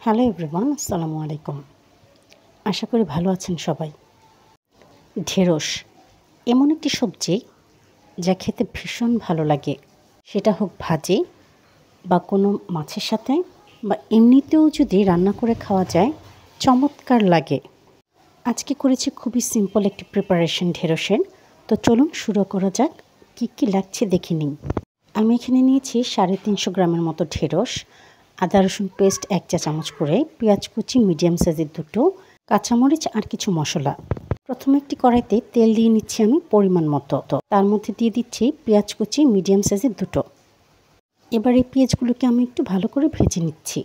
Hello everyone, আসসালামু আলাইকুম। আশা করি ভালো আছেন সবাই। ঢেঁড়স এমন একটি সবজি যা খেতে ভীষণ ভালো লাগে, সেটা হোক ভাজি বা কোনো মাছের সাথে বা এমনিতেও যদি রান্না করে খাওয়া যায় চমৎকার লাগে। আজকে করেছি খুবই সিম্পল একটি প্রিপারেশন ঢেঁড়সের। তো চলুন শুরু করা যাক। কী লাগছে দেখে নিন। আমি এখানে নিয়েছি 350 গ্রামের মতো ঢেঁড়স, আদা রসুন পেস্ট 1 চা চামচ করে, পেঁয়াজ কুচি মিডিয়াম সাইজের 2টো, কাঁচামরিচ আর কিছু মশলা। প্রথমে একটি কড়াইতে তেল দিয়ে নিচ্ছি আমি পরিমাণ মতো। তার মধ্যে দিয়ে দিচ্ছি পেঁয়াজ কুচি মিডিয়াম সাইজের 2টো। এবার এই পেঁয়াজগুলোকে আমি একটু ভালো করে ভেজে নিচ্ছি।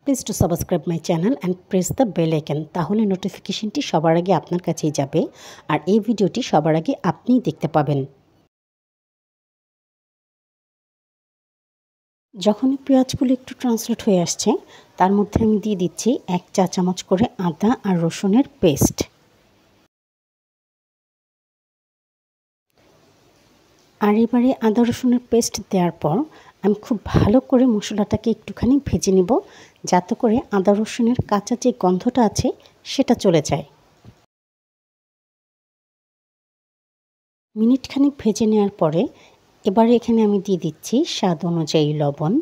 Please to subscribe my channel and press the bell icon, তাহলে নোটিফিকেশনটি সবার আগে আপনার কাছেই যাবে আর এই ভিডিওটি সবার আগে আপনিই দেখতে পাবেন। যখনই পেঁয়াজগুলো একটু ট্রান্সলেট হয়ে আসছে, তার মধ্যে আমি দিয়ে দিচ্ছি 1 চা চামচ করে আদা আর রসুনের পেস্ট। আর এবারে আদা রসুনের পেস্ট দেওয়ার পর আমি খুব ভালো করে মশলাটাকে একটুখানি ভেজে নিব, যাতে করে আদা রসুনের কাঁচা যে গন্ধটা আছে সেটা চলে যায়। মিনিটখানেক ভেজে নেওয়ার পরে এবারে এখানে আমি দিয়ে দিচ্ছি স্বাদ অনুযায়ী লবণ,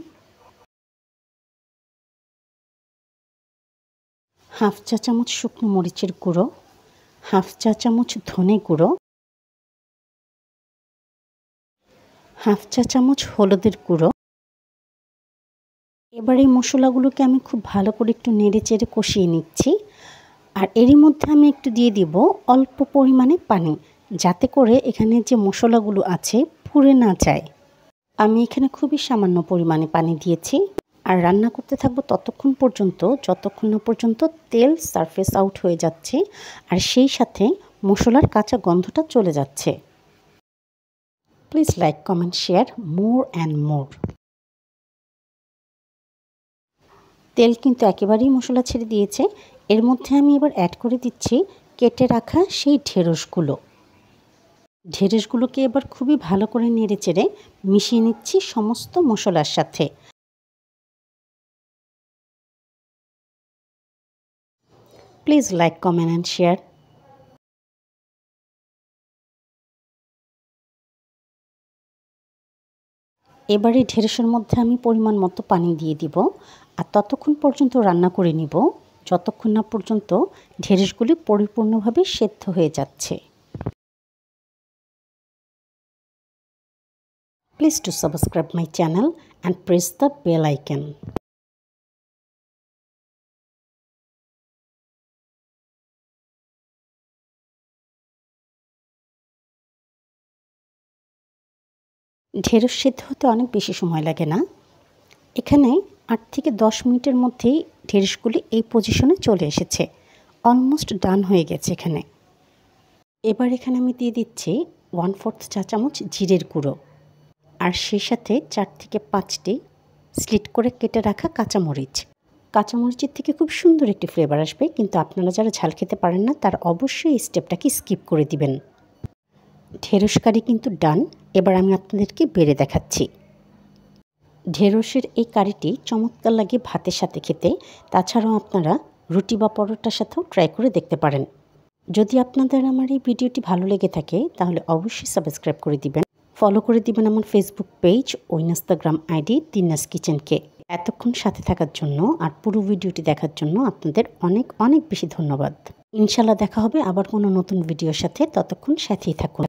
হাফ চা চামচ শুকনো মরিচের গুঁড়ো, হাফ চা চামচ ধনে গুঁড়ো, হাফ চা চামচ হলুদের গুঁড়ো। এবার এই মশলাগুলোকে আমি খুব ভালো করে একটু নেড়ে চেড়ে কষিয়ে নিচ্ছি। আর এরই মধ্যে আমি একটু দিয়ে দিব অল্প পরিমাণে পানি, যাতে করে এখানে যে মশলাগুলো আছে পুড়ে না যায়। আমি এখানে খুবই সামান্য পরিমাণে পানি দিয়েছি আর রান্না করতে থাকবো ততক্ষণ পর্যন্ত যতক্ষণ না পর্যন্ত তেল সারফেস আউট হয়ে যাচ্ছে আর সেই সাথে মশলার কাঁচা গন্ধটা চলে যাচ্ছে। Please like, comment, share more and more. তেল কিন্তু একেবারেই মশলা ছেড়ে দিয়েছে। এর মধ্যে আমি এবার অ্যাড করে দিচ্ছি কেটে রাখা সেই ঢেঁড়সগুলোকে এবার খুবই ভালো করে নেড়ে চেড়ে মিশিয়ে নিচ্ছি সমস্ত মশলার সাথে। Please like, comment and share. এবারে ঢেঁড়সের মধ্যে আমি পরিমাণ মতো পানি দিয়ে দিব আর ততক্ষণ পর্যন্ত রান্না করে নিব যতক্ষণ না পর্যন্ত ঢেঁড়সগুলি পরিপূর্ণভাবে সেদ্ধ হয়ে যাচ্ছে। Please to subscribe my channel and press the bell icon. ঢেঁড়স সেদ্ধ হতে অনেক বেশি সময় লাগে না। এখানে 8 থেকে 10 মিনিটের মধ্যেই ঢেঁড়সগুলি এই পজিশনে চলে এসেছে, অলমোস্ট ডান হয়ে গেছে এখানে। এবার এখানে আমি দিয়ে দিচ্ছি 1/4 চা চামচ জিরের গুঁড়ো আর সেই সাথে 4 থেকে 5টি স্লিট করে কেটে রাখা কাঁচামরিচের থেকে খুব সুন্দর একটি ফ্লেভার আসবে, কিন্তু আপনারা যারা ঝাল খেতে পারেন না তারা অবশ্যই এই স্টেপটাকে স্কিপ করে দিবেন। ঢেঁড়স কারি কিন্তু ডান। এবার আমি আপনাদেরকে বেড়ে দেখাচ্ছি। ঢেঁড়সের এই কারিটি চমৎকার লাগে ভাতের সাথে খেতে, তাছাড়াও আপনারা রুটি বা পরোটার সাথেও ট্রাই করে দেখতে পারেন। যদি আপনাদের আমার এই ভিডিওটি ভালো লেগে থাকে তাহলে অবশ্যই সাবস্ক্রাইব করে দিবেন, ফলো করে দিবেন আমার ফেসবুক পেজ ও ইনস্টাগ্রাম আইডি তিন্নাস কিচেনকে। এতক্ষণ সাথে থাকার জন্য আর পুরো ভিডিওটি দেখার জন্য আপনাদের অনেক অনেক বেশি ধন্যবাদ। ইনশাল্লাহ দেখা হবে আবার কোনো নতুন ভিডিওর সাথে, ততক্ষণ সাথেই থাকুন।